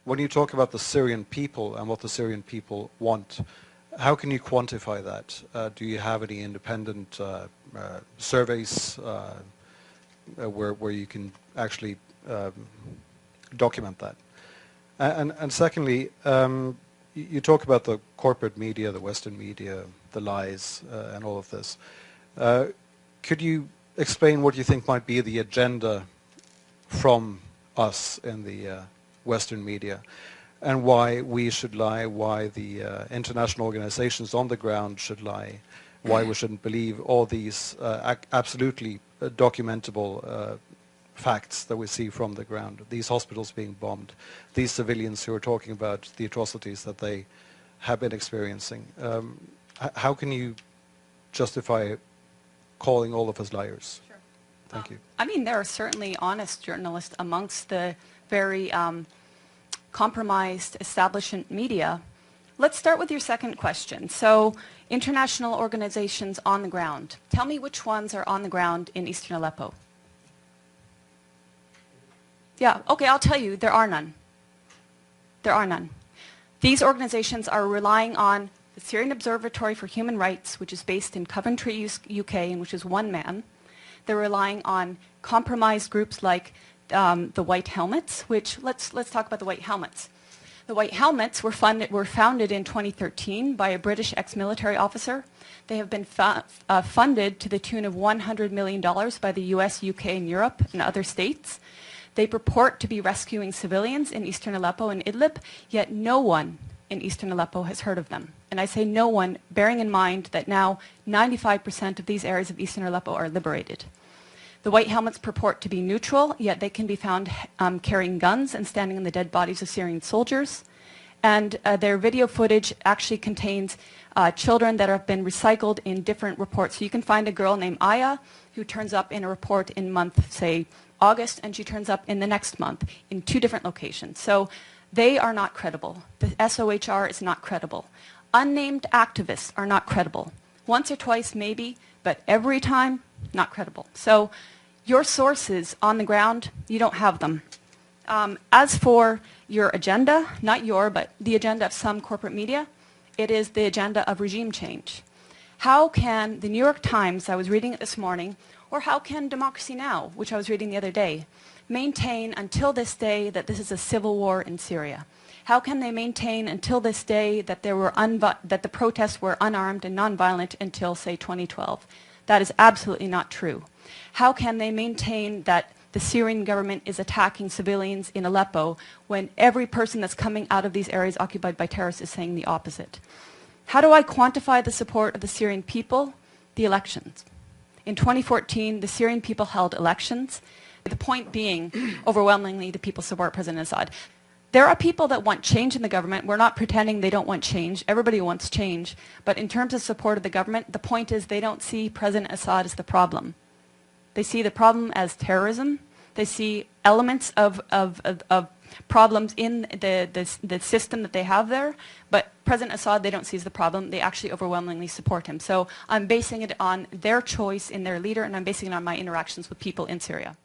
when you talk about the Syrian people and what the Syrian people want, how can you quantify that? Do you have any independent surveys where you can actually document that? And secondly, you talk about the corporate media, the Western media, the lies, and all of this. Could you explain what you think might be the agenda from us in the Western media, and why we should lie, why the international organizations on the ground should lie, why we shouldn't believe all these absolutely documentable facts that we see from the ground, these hospitals being bombed, these civilians who are talking about the atrocities that they have been experiencing. How can you justify calling all of us liars? Sure. Thank you. I mean, there are certainly honest journalists amongst the very compromised establishment media. Let's start with your second question. So, international organizations on the ground. Tell me which ones are on the ground in eastern Aleppo. Yeah, okay, I'll tell you, there are none. There are none. These organizations are relying on the Syrian Observatory for Human Rights, which is based in Coventry, UK, and which is one man. They're relying on compromised groups like the White Helmets, which, let's talk about the White Helmets. The White Helmets were founded in 2013 by a British ex-military officer. They have been funded to the tune of $100 million by the US, UK, and Europe, and other states. They purport to be rescuing civilians in eastern Aleppo and Idlib, yet no one in eastern Aleppo has heard of them. And I say no one, bearing in mind that now 95% of these areas of eastern Aleppo are liberated. The White Helmets purport to be neutral, yet they can be found carrying guns and standing on the dead bodies of Syrian soldiers. And their video footage actually contains children that have been recycled in different reports. So you can find a girl named Aya who turns up in a report in month, say, August, and she turns up in the next month in 2 different locations. So they are not credible. The SOHR is not credible. Unnamed activists are not credible. Once or twice, maybe, but every time, not credible. So your sources on the ground, you don't have them. As for your agenda, not your, but the agenda of some corporate media, it is the agenda of regime change. How can the New York Times, I was reading it this morning, or how can Democracy Now!, which I was reading the other day, maintain until this day that this is a civil war in Syria? How can they maintain until this day that that the protests were unarmed and nonviolent until, say, 2012? That is absolutely not true. How can they maintain that the Syrian government is attacking civilians in Aleppo when every person that's coming out of these areas occupied by terrorists is saying the opposite? How do I quantify the support of the Syrian people? The elections. In 2014, the Syrian people held elections. The point being, overwhelmingly, the people support President Assad. There are people that want change in the government. We're not pretending they don't want change. Everybody wants change. But in terms of support of the government, the point is they don't see President Assad as the problem. They see the problem as terrorism. They see elements of problems in the system that they have there. But President Assad, they don't see as the problem. They actually overwhelmingly support him. So I'm basing it on their choice in their leader, and I'm basing it on my interactions with people in Syria.